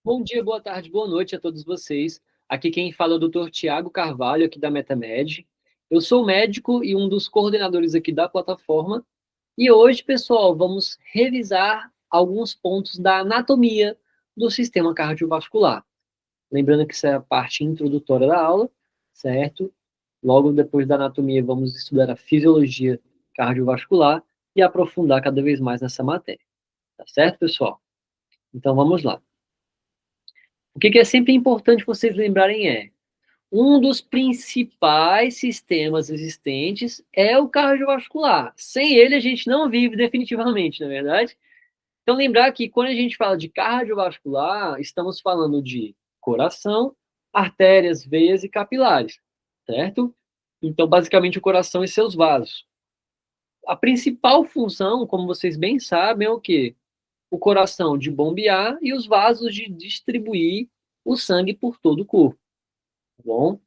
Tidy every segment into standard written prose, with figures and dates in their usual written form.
Bom dia, boa tarde, boa noite a todos vocês. Aqui quem fala é o Dr. Tiago Carvalho, aqui da MetaMed. Eu sou médico e um dos coordenadores aqui da plataforma. E hoje, pessoal, vamos revisar alguns pontos da anatomia do sistema cardiovascular. Lembrando que isso é a parte introdutória da aula, certo? Logo depois da anatomia, vamos estudar a fisiologia cardiovascular e aprofundar cada vez mais nessa matéria. Tá certo, pessoal? Então vamos lá. O que é sempre importante vocês lembrarem um dos principais sistemas existentes é o cardiovascular. Sem ele, a gente não vive definitivamente, não é verdade? Então, lembrar que quando a gente fala de cardiovascular, estamos falando de coração, artérias, veias e capilares, certo? Então, basicamente, o coração e seus vasos. A principal função, como vocês bem sabem, é o quê? O coração de bombear e os vasos de distribuir o sangue por todo o corpo, tá bom?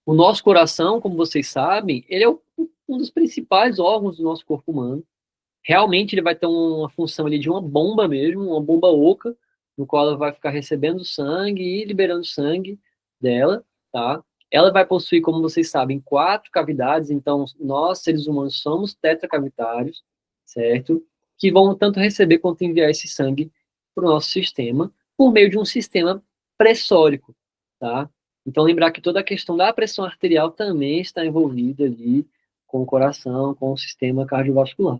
O nosso coração, como vocês sabem, ele é um dos principais órgãos do nosso corpo humano. Realmente ele vai ter uma função ali de uma bomba mesmo, uma bomba oca, no qual ela vai ficar recebendo sangue e liberando sangue dela, tá? Ela vai possuir, como vocês sabem, 4 cavidades, então nós, seres humanos, somos tetracavitários, certo? Que vão tanto receber quanto enviar esse sangue para o nosso sistema, por meio de um sistema pressórico, tá? Então lembrar que toda a questão da pressão arterial também está envolvida ali com o coração, com o sistema cardiovascular,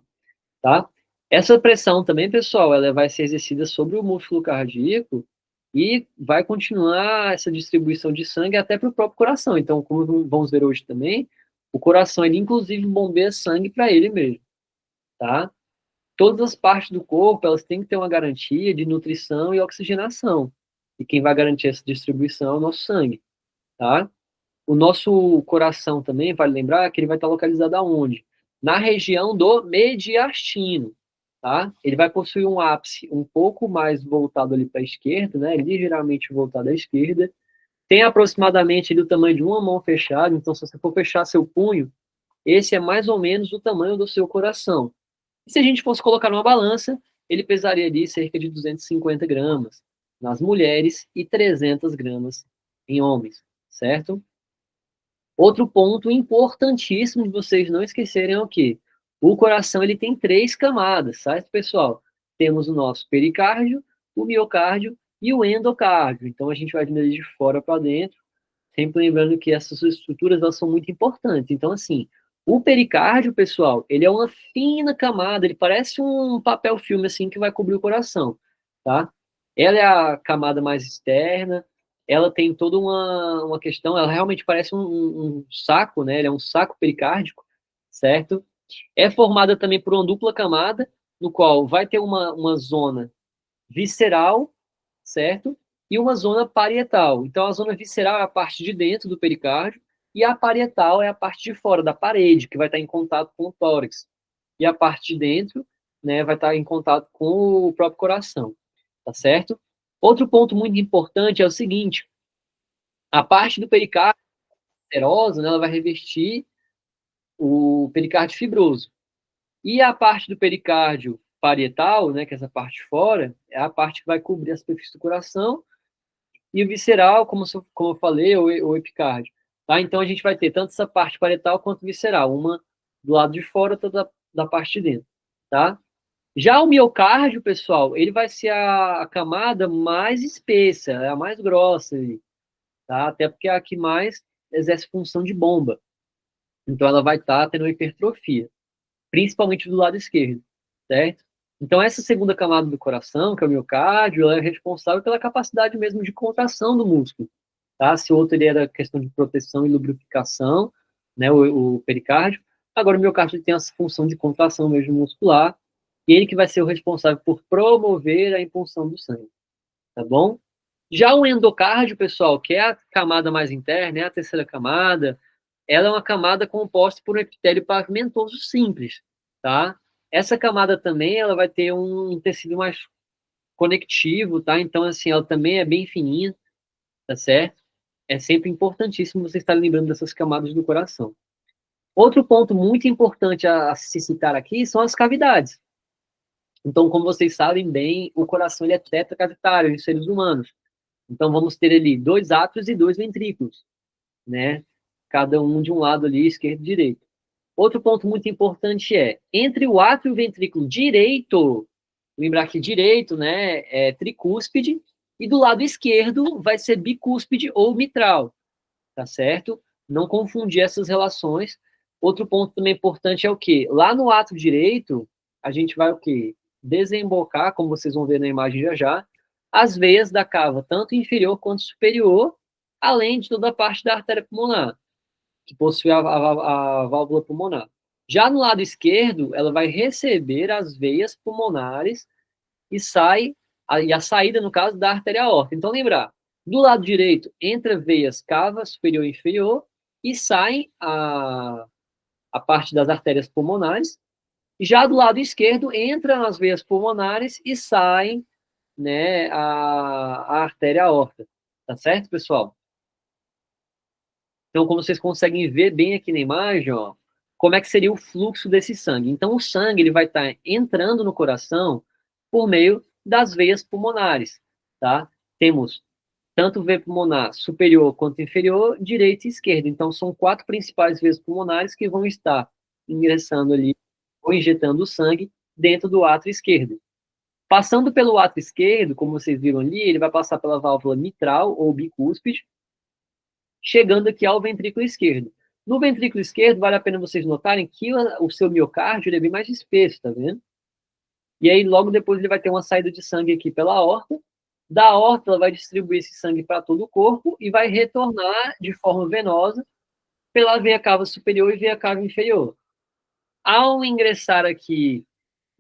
tá? Essa pressão também, pessoal, ela vai ser exercida sobre o músculo cardíaco e vai continuar essa distribuição de sangue até para o próprio coração. Então, como vamos ver hoje também, o coração, ele inclusive bombeia sangue para ele mesmo, tá? Todas as partes do corpo, elas têm que ter uma garantia de nutrição e oxigenação. E quem vai garantir essa distribuição é o nosso sangue, tá? O nosso coração também, vale lembrar que ele vai estar localizado aonde? Na região do mediastino, tá? Ele vai possuir um ápice um pouco mais voltado ali para a esquerda, né? Ligeiramente voltado à esquerda. Tem aproximadamente ali o tamanho de uma mão fechada, então se você for fechar seu punho, esse é mais ou menos o tamanho do seu coração. E se a gente fosse colocar numa balança, ele pesaria ali cerca de 250 gramas nas mulheres e 300 gramas em homens, certo? Outro ponto importantíssimo de vocês não esquecerem é o quê? O coração ele tem 3 camadas, certo, pessoal? Temos o nosso pericárdio, o miocárdio e o endocárdio. Então a gente vai vindo de fora para dentro, sempre lembrando que essas estruturas elas são muito importantes. Então, assim, o pericárdio, pessoal, ele é uma fina camada, ele parece um papel filme assim que vai cobrir o coração, tá? Ela é a camada mais externa, ela tem toda uma questão, ela realmente parece um saco, né? Ele é um saco pericárdico, certo? É formada também por uma dupla camada, no qual vai ter uma zona visceral, certo? E uma zona parietal. Então, a zona visceral é a parte de dentro do pericárdio e a parietal é a parte de fora da parede, que vai estar em contato com o tórax. E a parte de dentro, né, vai estar em contato com o próprio coração, tá certo? Outro ponto muito importante é o seguinte: a parte do pericárdio serosa, né, ela vai revestir o pericárdio fibroso. E a parte do pericárdio parietal, né, que é essa parte de fora, é a parte que vai cobrir a superfície do coração, e o visceral, como eu falei, o epicárdio. Tá? Então a gente vai ter tanto essa parte parietal quanto visceral, uma do lado de fora, outra da parte de dentro. Tá? Já o miocárdio, pessoal, ele vai ser a camada mais espessa, é a mais grossa, tá? Até porque é a que mais exerce função de bomba. Então ela vai estar tendo hipertrofia, principalmente do lado esquerdo, certo? Então, essa segunda camada do coração, que é o miocárdio, ela é responsável pela capacidade mesmo de contração do músculo, tá? Se o outro ele era questão de proteção e lubrificação, né, o pericárdio, agora o miocárdio tem essa função de contração mesmo muscular, e ele que vai ser o responsável por promover a impulsão do sangue, tá bom? Já o endocárdio, pessoal, que é a camada mais interna, é a terceira camada, ela é uma camada composta por um epitélio pavimentoso simples, tá? Essa camada também, ela vai ter um tecido mais conectivo, tá? Então, assim, ela também é bem fininha, tá certo? É sempre importantíssimo você estar lembrando dessas camadas do coração. Outro ponto muito importante a se citar aqui são as cavidades. Então, como vocês sabem bem, o coração ele é tetracavitário em seres humanos. Então, vamos ter ali 2 átrios e 2 ventrículos, né? Cada um de um lado ali, esquerdo e direito. Outro ponto muito importante é, entre o átrio e o ventrículo direito, lembrar que direito, né, é tricúspide, e do lado esquerdo vai ser bicúspide ou mitral, tá certo? Não confundir essas relações. Outro ponto também importante é o quê? Lá no átrio direito, a gente vai o quê? Desembocar, como vocês vão ver na imagem já já, as veias da cava, tanto inferior quanto superior, além de toda a parte da artéria pulmonar, que possui a válvula pulmonar. Já no lado esquerdo, ela vai receber as veias pulmonares e a saída, no caso, da artéria aorta. Então, lembrar, do lado direito, entra veias cava, superior e inferior, e saem a parte das artérias pulmonares. Já do lado esquerdo, entra nas veias pulmonares e saem, né, a artéria aorta. Tá certo, pessoal? Então, como vocês conseguem ver bem aqui na imagem, ó, como é que seria o fluxo desse sangue. Então, o sangue ele vai estar entrando no coração por meio das veias pulmonares, tá? Temos tanto veia pulmonar superior quanto inferior, direita e esquerda. Então, são 4 principais veias pulmonares que vão estar ingressando ali ou injetando o sangue dentro do átrio esquerdo. Passando pelo átrio esquerdo, como vocês viram ali, ele vai passar pela válvula mitral ou bicúspide, chegando aqui ao ventrículo esquerdo. No ventrículo esquerdo, vale a pena vocês notarem que o seu miocárdio é bem mais espesso, tá vendo? E aí, logo depois, ele vai ter uma saída de sangue aqui pela aorta. Da aorta, ela vai distribuir esse sangue para todo o corpo e vai retornar de forma venosa pela veia cava superior e veia cava inferior. Ao ingressar aqui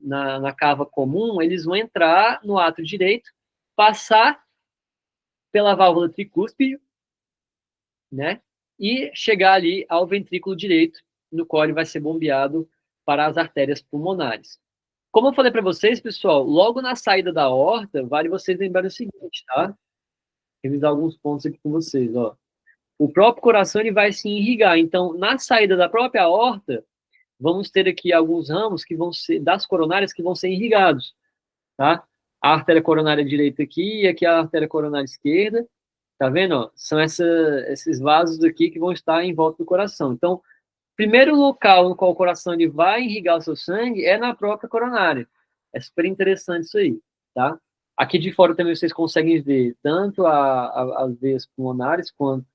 na cava comum, eles vão entrar no átrio direito, passar pela válvula tricúspide, né? E chegar ali ao ventrículo direito, no qual ele vai ser bombeado para as artérias pulmonares. Como eu falei para vocês, pessoal, logo na saída da aorta, vale vocês lembrarem o seguinte, tá? Revisar alguns pontos aqui com vocês, ó. O próprio coração ele vai se irrigar. Então, na saída da própria aorta, vamos ter aqui alguns ramos que vão ser das coronárias que vão ser irrigados, tá? A artéria coronária direita aqui e aqui a artéria coronária esquerda. Tá vendo? Ó? São esses vasos aqui que vão estar em volta do coração. Então, primeiro local no qual o coração ele vai irrigar o seu sangue é na própria coronária. É super interessante isso aí, tá? Aqui de fora também vocês conseguem ver tanto as veias pulmonares quanto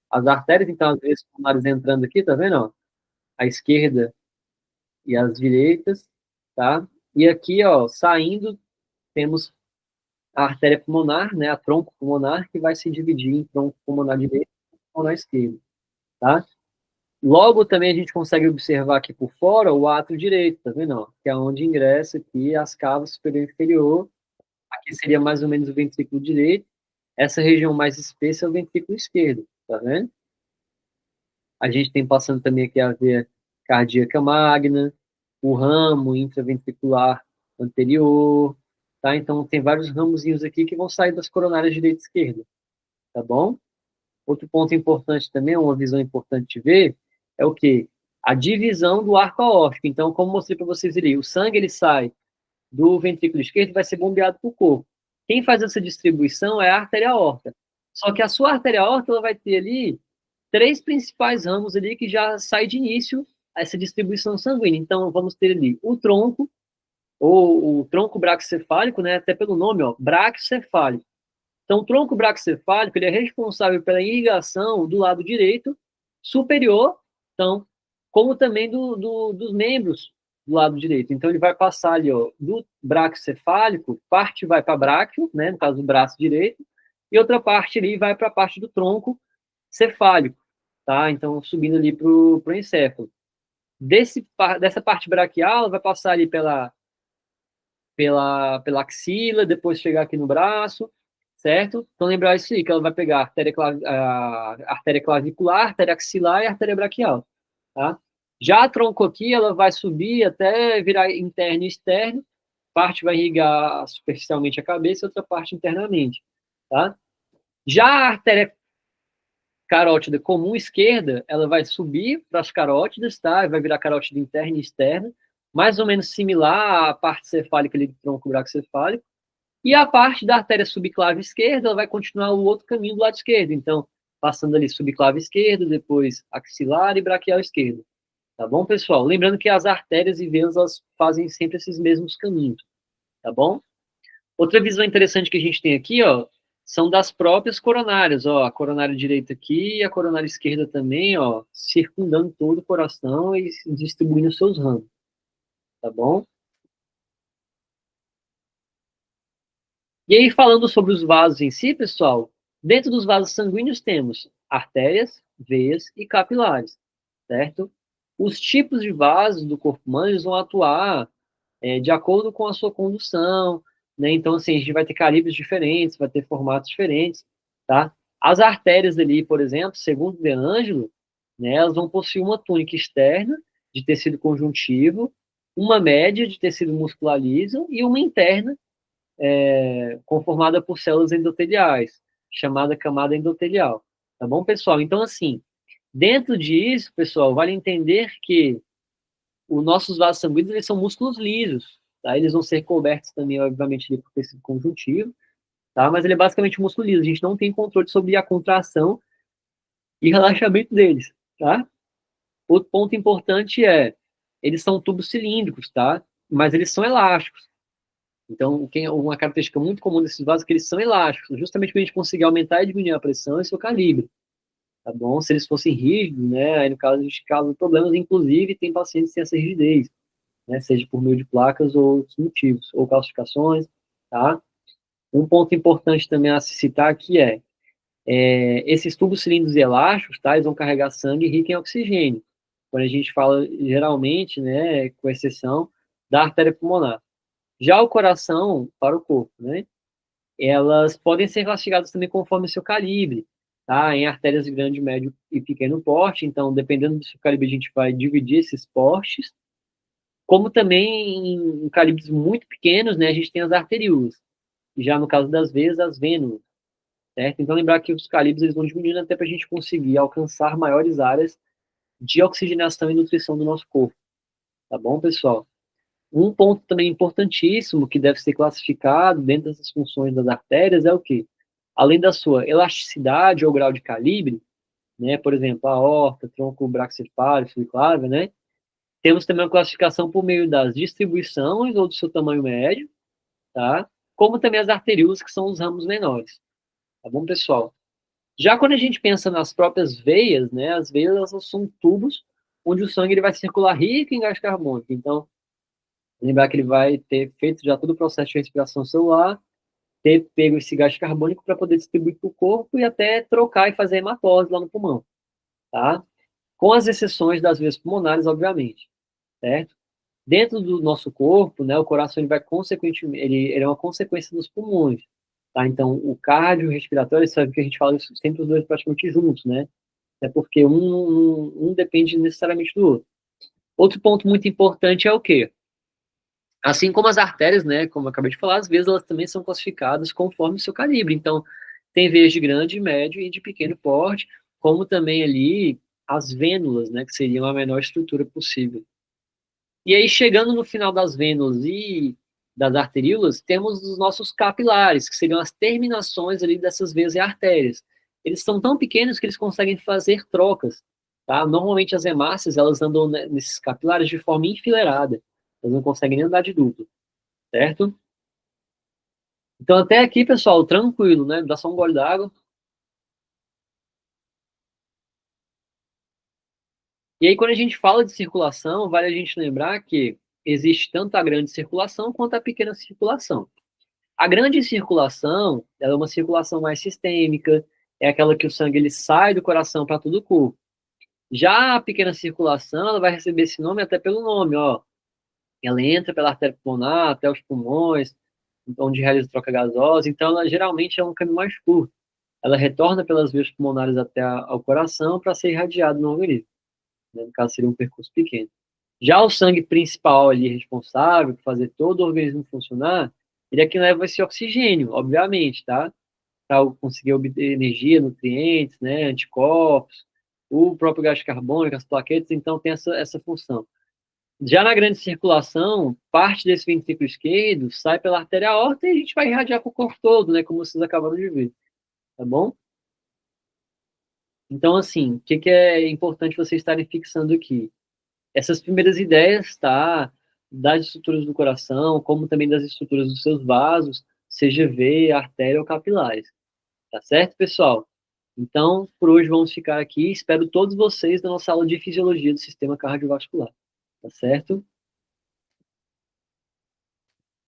as artérias. Então, as veias pulmonares entrando aqui, tá vendo? Ó? A esquerda e as direitas, tá? E aqui, ó, saindo, temos a artéria pulmonar, né, a tronco pulmonar, que vai se dividir em tronco pulmonar direito e pulmonar esquerdo, tá? Logo também a gente consegue observar aqui por fora o átrio direito, tá vendo? Ó? Que é onde ingressa aqui as cavas superior e inferior. Aqui seria mais ou menos o ventrículo direito. Essa região mais espessa é o ventrículo esquerdo, tá vendo? A gente tem passando também aqui a veia cardíaca magna, o ramo intraventricular anterior, tá? Então tem vários ramozinhos aqui que vão sair das coronárias direita e esquerda, tá bom? Outro ponto importante também, uma visão importante de ver, é o quê? A divisão do arco aórtico. Então, como mostrei para vocês ali, o sangue ele sai do ventrículo esquerdo e vai ser bombeado para o corpo. Quem faz essa distribuição é a artéria aorta. Só que a sua artéria aorta ela vai ter ali 3 principais ramos ali que já sai de início essa distribuição sanguínea. Então, vamos ter ali o tronco, ou o tronco braquicefálico, né, até pelo nome, ó, braquicefálico. Então, o tronco braquicefálico ele é responsável pela irrigação do lado direito superior, então, como também dos membros do lado direito. Então, ele vai passar ali, ó, do braquicefálico, parte vai para bráquio, né, no caso do braço direito, e outra parte ali vai para a parte do tronco cefálico, tá? Então, subindo ali para o encéfalo. Dessa parte braquial, vai passar ali pela axila, depois chegar aqui no braço, certo? Então, lembrar isso aí, que ela vai pegar a artéria clavicular, a artéria axilar e a artéria braquial, tá? Já a tronco aqui, ela vai subir até virar interno e externo, parte vai irrigar superficialmente a cabeça, outra parte internamente, tá? Já a artéria carótida comum esquerda, ela vai subir para as carótidas, tá? Vai virar carótida interna e externa, mais ou menos similar à parte cefálica ali do tronco braquicefálico, e a parte da artéria subclave esquerda, ela vai continuar o outro caminho do lado esquerdo, então, passando ali subclave esquerdo, depois axilar e braquial esquerdo. Tá bom, pessoal? Lembrando que as artérias e veias, elas fazem sempre esses mesmos caminhos, tá bom? Outra visão interessante que a gente tem aqui, ó, são das próprias coronárias, ó, a coronária direita aqui e a coronária esquerda também, ó, circundando todo o coração e distribuindo seus ramos, tá bom? E aí, falando sobre os vasos em si, pessoal, dentro dos vasos sanguíneos temos artérias, veias e capilares, certo? Os tipos de vasos do corpo humano, eles vão atuar de acordo com a sua condução, né? Então, assim, a gente vai ter calibres diferentes, vai ter formatos diferentes, tá? As artérias ali, por exemplo, segundo o De Angelo, né, elas vão possuir uma túnica externa de tecido conjuntivo, uma média de tecido muscular liso e uma interna conformada por células endoteliais, chamada camada endotelial. Tá bom, pessoal? Então, assim, dentro disso, pessoal, vale entender que os nossos vasos sanguíneos, eles são músculos lisos, tá? Eles vão ser cobertos também, obviamente, ali por tecido conjuntivo, tá? Mas ele é basicamente um músculo liso. A gente não tem controle sobre a contração e relaxamento deles, tá? Outro ponto importante eles são tubos cilíndricos, tá? Mas eles são elásticos. Então, uma característica muito comum desses vasos é que eles são elásticos, justamente para a gente conseguir aumentar e diminuir a pressão e seu calibre, tá bom? Se eles fossem rígidos, né, aí no caso a gente causa problemas, inclusive tem pacientes que têm essa rigidez, né, seja por meio de placas ou outros motivos, ou calcificações, tá? Um ponto importante também a se citar aqui esses tubos cilíndricos e elásticos, tá, eles vão carregar sangue rico em oxigênio, quando a gente fala geralmente, né, com exceção da artéria pulmonar. Já o coração, para o corpo, né, elas podem ser classificadas também conforme o seu calibre, tá? Em artérias de grande, médio e pequeno porte, então, dependendo do seu calibre, a gente vai dividir esses portes, como também em calibres muito pequenos, né, a gente tem as arteríolas, e já no caso das veias, as vênulas, certo? Então, lembrar que os calibres eles vão diminuindo até para a gente conseguir alcançar maiores áreas de oxigenação e nutrição do nosso corpo, tá bom, pessoal? Um ponto também importantíssimo que deve ser classificado dentro dessas funções das artérias é o quê? Além da sua elasticidade ou grau de calibre, né, por exemplo, a aorta, tronco braquicefálico, subclave, né, temos também uma classificação por meio das distribuições ou do seu tamanho médio, tá? Como também as arteríolas, que são os ramos menores, tá bom, pessoal? Já quando a gente pensa nas próprias veias, né, as veias elas são tubos onde o sangue ele vai circular rico em gás carbônico, então lembrar que ele vai ter feito já todo o processo de respiração celular, ter pego esse gás carbônico para poder distribuir para o corpo e até trocar e fazer hematose lá no pulmão, tá? Com as exceções das veias pulmonares, obviamente, certo? Dentro do nosso corpo, né, o coração ele vai consequentemente, ele é uma consequência dos pulmões, tá? Então, o cardio respiratório, sabe que a gente fala isso sempre os dois praticamente juntos, né? É porque um depende necessariamente do outro. Outro ponto muito importante é o quê? Assim como as artérias, né, como eu acabei de falar, às vezes elas também são classificadas conforme o seu calibre. Então, tem veias de grande, médio e de pequeno porte, como também ali as vênulas, né, que seriam a menor estrutura possível. E aí, chegando no final das vênulas e das arteríolas, temos os nossos capilares, que seriam as terminações ali dessas veias e artérias. Eles são tão pequenos que eles conseguem fazer trocas, tá? Normalmente as hemácias, elas andam nesses capilares de forma enfileirada. Elas não conseguem nem andar de duplo, certo? Então, até aqui, pessoal, tranquilo, né? Dá só um gole d'água. E aí, quando a gente fala de circulação, vale a gente lembrar que existe tanto a grande circulação quanto a pequena circulação. A grande circulação, ela é uma circulação mais sistêmica, é aquela que o sangue ele sai do coração para todo o corpo. Já a pequena circulação, ela vai receber esse nome até pelo nome, ó. Ela entra pela artéria pulmonar até os pulmões, onde realiza troca gasosa, então ela geralmente é um caminho mais curto. Ela retorna pelas vias pulmonares até ao coração para ser irradiado no organismo, né? No caso, seria um percurso pequeno. Já o sangue principal ali, responsável por fazer todo o organismo funcionar, ele é quem leva esse oxigênio, obviamente, tá? Para conseguir obter energia, nutrientes, né, anticorpos, o próprio gás carbônico, as plaquetas, então tem essa função. Já na grande circulação, parte desse ventrículo esquerdo sai pela artéria aorta e a gente vai irradiar para o corpo todo, né, como vocês acabaram de ver, tá bom? Então, assim, o que que é importante vocês estarem fixando aqui? Essas primeiras ideias, tá? Das estruturas do coração, como também das estruturas dos seus vasos, seja veia, artéria ou capilares. Tá certo, pessoal? Então, por hoje vamos ficar aqui. Espero todos vocês na nossa aula de fisiologia do sistema cardiovascular. Tá certo?